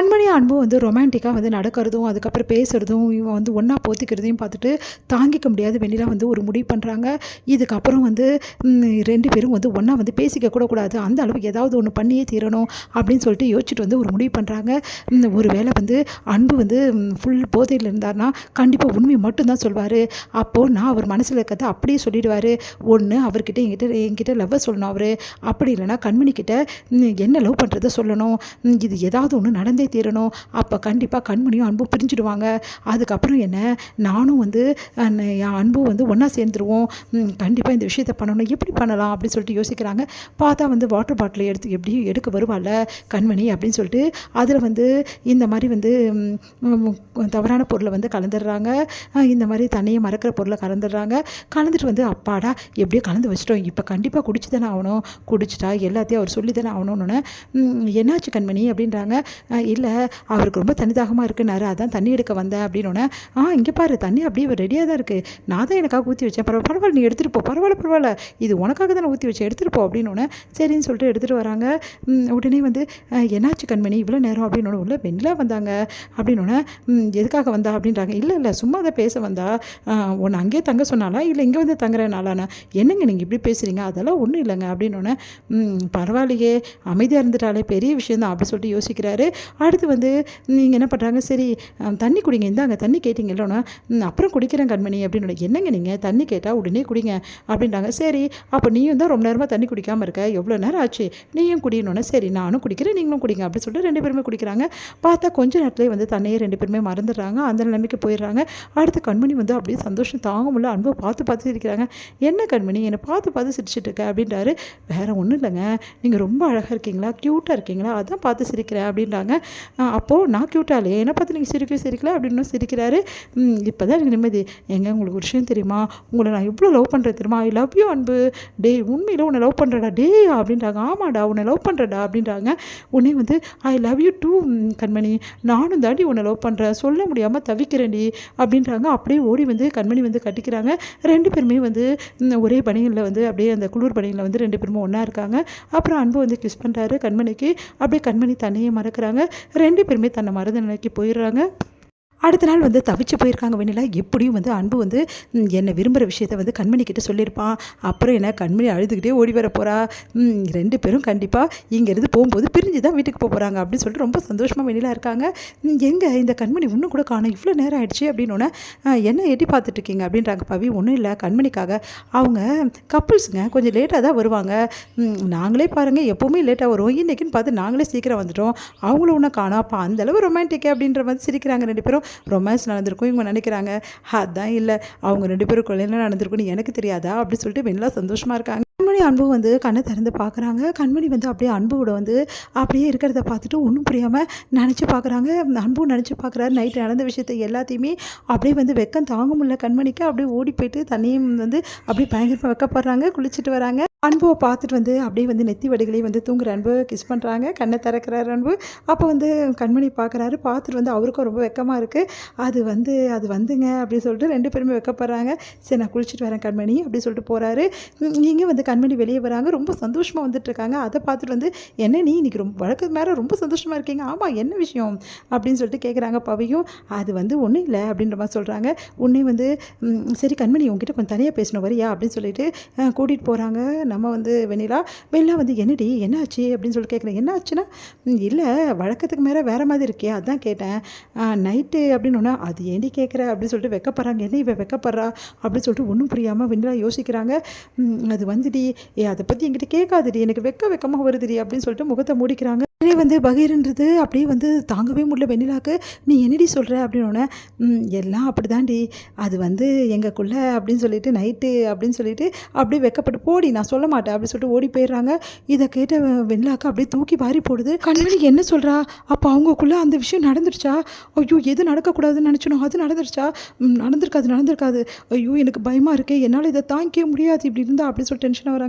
கண்மணியும் அன்பும் வந்து ரொமான்டிக்காக வந்து நடக்கிறதும் அதுக்கப்புறம் பேசுகிறதும் இவன் வந்து ஒன்றா போத்திக்கிறதையும் பார்த்துட்டு தாங்கிக்க முடியாத வெண்ணிலா வந்து ஒரு முடிவு பண்ணுறாங்க. இதுக்கப்புறம் வந்து 2 பேரும் வந்து ஒன்றா வந்து பேசிக்க கூட கூடாது, அந்த அளவுக்கு ஏதாவது ஒன்று பண்ணியே தீரணும் அப்படின்னு சொல்லிட்டு யோசிச்சுட்டு வந்து ஒரு முடிவு பண்ணுறாங்க. ஒரு வேளை வந்து அன்பு வந்து ஃபுல் போதையில் இருந்தார்னா கண்டிப்பாக உண்மையை மட்டும்தான் சொல்வார். அப்போது நான் அவர் மனசில் இருக்கிறத அப்படியே சொல்லிடுவார். ஒன்று அவர்கிட்ட என்கிட்ட லவ்வை சொல்லணும் அவர், அப்படி இல்லைனா கண்மணிக்கிட்ட என்ன லவ் பண்ணுறதை சொல்லணும். இது ஏதாவது ஒன்று நடந்தே தீரணும். அப்போ கண்டிப்பாக கண்மணியும் அன்பும் பிரிஞ்சுடுவாங்க. அதுக்கப்புறம் என்ன, நானும் வந்து என் அன்பும் வந்து ஒன்றா சேர்ந்துருவோம். கண்டிப்பாக இந்த விஷயத்தை பண்ணணும், எப்படி பண்ணலாம் அப்படின்னு சொல்லிட்டு யோசிக்கிறாங்க. பார்த்தா வந்து வாட்டர் பாட்டிலை எப்படியும் எடுக்க வருவாள் கண்மணி அப்படின்னு சொல்லிட்டு அதில் வந்து இந்த மாதிரி வந்து தவறான பொருளை வந்து கலந்துடுறாங்க. இந்த மாதிரி தண்ணியை மறக்கிற பொருளை கலந்துடுறாங்க. கலந்துட்டு வந்து அப்பாடா எப்படியோ கலந்து வச்சிட்டோம், இப்போ கண்டிப்பாக குடிச்சு தானே ஆகணும், குடிச்சிட்டா எல்லாத்தையும் அவர் சொல்லி தானே ஆகணும்னு. என்னாச்சு கண்மணி அப்படின்றாங்க. இல்லை அவருக்கு ரொம்ப தண்ணி தாகமாக இருக்குன்னாரு, அதான் தண்ணி எடுக்க வந்தேன் அப்படின்னோடனே, இங்கே பாரு தண்ணி அப்படியே ரெடியாக தான் இருக்குது, நான் தான் எனக்காக ஊற்றி வச்சேன், பரவாயில்ல நீ எடுத்துகிட்டு போ, பரவாயில்ல இது உனக்காக தான் நான் ஊற்றி வச்சேன், எடுத்துகிட்டு போ அப்படின்னோடனே சரின்னு சொல்லிட்டு எடுத்துகிட்டு வராங்க. உடனே வந்து என்னாச்சு கண்மணி இவ்வளோ நேரம் அப்படின்னோட, உள்ள வெண்ணிலா வந்தாங்க அப்படின்னோடனே எதுக்காக வந்தா அப்படின்றாங்க. இல்லை சும்மா அதை பேச வந்தா, உன்னை அங்கேயே தங்க சொன்னாலா இல்லை இங்கே வந்து தங்குறேனாலாண்ணா, என்னங்க நீங்கள் இப்படி பேசுகிறீங்க, அதெல்லாம் ஒன்றும் இல்லைங்க அப்படின்னோடனே பரவாயில்லையே அமைதியாக இருந்துட்டாலே பெரிய விஷயம் தான் அப்படி சொல்லிட்டு யோசிக்கிறாரு. அடுத்து வந்து நீங்கள் என்ன பண்ணுறாங்க, சரி தண்ணி குடிங்க, இந்தாங்க தண்ணி கேட்டிங்கல்லோன்னா அப்புறம் குடிக்கிறேன் கண்மணி அப்படின்னு. என்னங்க நீங்கள் தண்ணி கேட்டால் உடனே குடிங்க அப்படின்றாங்க. சரி அப்போ நீயும் தான் ரொம்ப நேரமாக தண்ணி குடிக்காமல் இருக்க, எவ்வளோ நேரம் ஆச்சு, நீயும் குடிக்கணுன்னே, சரி நானும் குடிக்கிறேன் நீங்களும் குடிங்க அப்படின்னு சொல்லிட்டு 2 பேருமே குடிக்கிறாங்க. பார்த்தா கொஞ்ச நேரத்துலேயே வந்து தண்ணியை 2 பேருமே மறந்துடுறாங்க, அந்த நிலைமைக்கு போயிடுறாங்க. அடுத்து கண்மணி வந்து அப்படியே சந்தோஷம் தாங்க முடியல, அன்பை பார்த்து சிரிக்கிறாங்க. என்ன கண்மணி என்னை பார்த்து சிரிச்சிட்டு இருக்க அப்படின்றாரு. வேறு ஒன்றும் இல்லைங்க, நீங்கள் ரொம்ப அழகாக இருக்கீங்களா, க்யூட்டாக இருக்கீங்களா, அதான் பார்த்து சிரிக்கிறேன் அப்படின்றாங்க. அப்போது நான் க்யூட்டாலே என்னை பார்த்து நீங்கள் சிரிக்கல அப்படின்னு சிரிக்கிறாரு. இப்போ தான் எனக்கு நிம்மதி. உங்களுக்கு ஒரு விஷயம் தெரியுமா, உங்களை நான் எவ்வளோ லவ் பண்ணுறேன் தெரியுமா, ஐ லவ் யூ அன்பு, டே உண்மையில் உன்னை லவ் பண்ணுறடா டே அப்படின்றாங்க. ஆமாடா உன்னை லவ் பண்ணுறடா அப்படின்றாங்க. உடனே வந்து ஐ லவ் யூ டூ கண்மணி, நானும் தாண்டி உன்னை லவ் பண்ணுறேன், சொல்ல முடியாமல் தவிக்கிறேன்டி அப்படின்றாங்க. அப்படியே ஓடி வந்து கண்மணி வந்து கட்டிக்கிறாங்க. 2 பேருமே வந்து ஒரே பணிகளில் வந்து அப்படியே அந்த குளிர் பணிகளில் வந்து 2 பேருமே ஒன்றா இருக்காங்க. அப்புறம் அன்பு வந்து கிஸ் பண்ணுறாரு கண்மணிக்கு. அப்படியே கண்மணி தண்ணியை மறக்கிறாங்க. 2 பேருமே தன்னை மறந்த நிலைக்கு போயிடுறாங்க. அடுத்த நாள் வந்து தவிச்சு போயிருக்காங்க வெண்ணிலா. எப்படியும் வந்து அன்பு வந்து என்னை விரும்புகிற விஷயத்த வந்து கண்மணி கிட்ட சொல்லியிருப்பான். அப்புறம் என்ன கண்மணி அழுதுகிட்டே ஓடி வர போகிறா. 2 பேரும் கண்டிப்பாக இங்கேருந்து போகும்போது பிரிஞ்சு தான் வீட்டுக்கு போக போகிறாங்க அப்படின்னு சொல்லிட்டு ரொம்ப சந்தோஷமாக வெண்ணிலா இருக்காங்க. எங்கே இந்த கண்மணி இன்னும் கூட காணும், இவ்வளோ நேரம் ஆயிடுச்சு அப்படின்னோடனே என்ன எட்டி பார்த்துட்ருக்கீங்க அப்படின்றாங்க பவி. ஒன்றும் இல்லை கண்மணிக்காக, அவங்க கப்புள்ஸுங்க கொஞ்சம் லேட்டாக தான் வருவாங்க, நாங்களே பாருங்கள் எப்போவுமே லேட்டாக வருவோம், இன்றைக்கின்னு பார்த்து நாங்களே சீக்கிரம் வந்துட்டோம், அவங்கள ஒன்றும் காணும், அப்போ அந்தளவு ரொமான்டிக்கே அப்படின்ற மாதிரி சிரிக்கிறாங்க. 2 பேரும் ரொமான்ஸ் நடந்திருக்கும் இவங்க நினைக்கிறாங்க. அதான் இல்லை அவங்க 2 பேரும் கொள்ளையில நடந்திருக்குன்னு எனக்கு தெரியாதா அப்படின்னு சொல்லிட்டு வெண்ணிலா சந்தோஷமாக இருக்காங்க. கண்மணி அன்பு வந்து கண்ணை திறந்து பார்க்குறாங்க. கண்மணி வந்து அப்படியே அன்போட வந்து அப்படியே இருக்கிறத பார்த்துட்டு ஒன்றும் புரியாமல் நினச்சி பார்க்குறாங்க. அன்பும் நினச்சி பார்க்குறாரு. நைட்டு நடந்த விஷயத்தை எல்லாத்தையுமே அப்படியே வந்து வெக்கம் தாங்க முடியல கண்மணிக்கு. அப்படியே ஓடி போயிட்டு தண்ணியும் வந்து அப்படியே பயங்கரமாக வெக்கப்படுறாங்க. குளிச்சுட்டு வராங்க. அன்புவை பார்த்துட்டு வந்து அப்படியே வந்து நெத்தி வடிகளையும் வந்து தூங்குற அன்பு கிஸ் பண்ணுறாங்க. கண்ணை திறக்கிறாரு அன்பு. அப்போ வந்து கண்மணி பார்க்குறாரு. பார்த்துட்டு வந்து அவருக்கும் ரொம்ப வெக்கமாக இருக்குது. அது வந்துங்க அப்படின்னு சொல்லிட்டு 2 பேருமே வெக்கப்படுறாங்க. சரி நான் குளிச்சுட்டு வரேன் கண்மணி அப்படின்னு சொல்லிட்டு போகிறாரு. இங்கே வந்து கண்மணி வெளியே வராங்க. ரொம்ப சந்தோஷமாக வந்துட்டுருக்காங்க. அதை பார்த்துட்டு வந்து என்ன நீ இன்றைக்கி ரொம்ப வழக்கத்துக்கு மேலே ரொம்ப சந்தோஷமாக இருக்கீங்க, ஆமாம் என்ன விஷயம் அப்படின்னு சொல்லிட்டு கேட்குறாங்க பவியும். அது வந்து ஒன்றும் இல்லை அப்படின்ற மாதிரி சொல்கிறாங்க. உடனே வந்து சரி கண்மணி உங்ககிட்ட கொஞ்சம் தனியாக பேசணும் வரியா அப்படின்னு சொல்லிட்டு கூட்டிகிட்டு போகிறாங்க. நம்ம வந்து வெண்ணிலா வந்து என்னடி என்னாச்சு அப்படின்னு சொல்லிட்டு கேட்குறேன். என்ன ஆச்சுன்னா, இல்லை வழக்கத்துக்கு மேலே வேறு மாதிரி இருக்கே அதான் கேட்டேன் நைட்டு அப்படின்னு. அது ஏண்டி கேட்குற அப்படின்னு சொல்லிட்டு வெக்கப்படுறாங்க. என்ன இவ வெக்கப்படுறா அப்படின்னு சொல்லிட்டு ஒன்றும் புரியாமல் வெண்ணிலா யோசிக்கிறாங்க. அது வந்துடி அதை பற்றி என்கிட்ட கேட்காதுடி, எனக்கு வெக்கமாக வருதுடி அப்படின்னு சொல்லிட்டு முகத்தை மூடிக்கிறாங்க. வந்து பகீர்ன்றது அப்படியே வந்து தாங்கவே முடியல வெண்ணிலாக்கு. நீ என்னடி சொல்கிற அப்படின்னோடனே எல்லாம் அப்படி தாண்டி, அது வந்து எங்களுக்குள்ளே அப்படின்னு சொல்லிட்டு நைட்டு அப்படின்னு சொல்லிட்டு அப்படியே வெக்கப்பட்டு போடி நான் சொல்ல மாட்டேன் அப்படின்னு சொல்லிட்டு ஓடி போயிடுறாங்க. இதை கேட்ட வெண்ணிலாக்கு அப்படியே தூக்கி வாரி போடுது. கண்மணி என்ன சொல்கிறா, அப்போ அவங்களுக்குள்ளே அந்த விஷயம் நடந்துருச்சா, ஐயோ எது நடக்கக்கூடாதுன்னு நினச்சணும் அது நடந்துருச்சா, நடந்திருக்காது ஐயோ எனக்கு பயமாக இருக்கே, என்னால் இதை தாங்கிக்க முடியாது இப்படி இருந்தால் அப்படின்னு சொல்லிட்டு டென்ஷனாக வராங்க.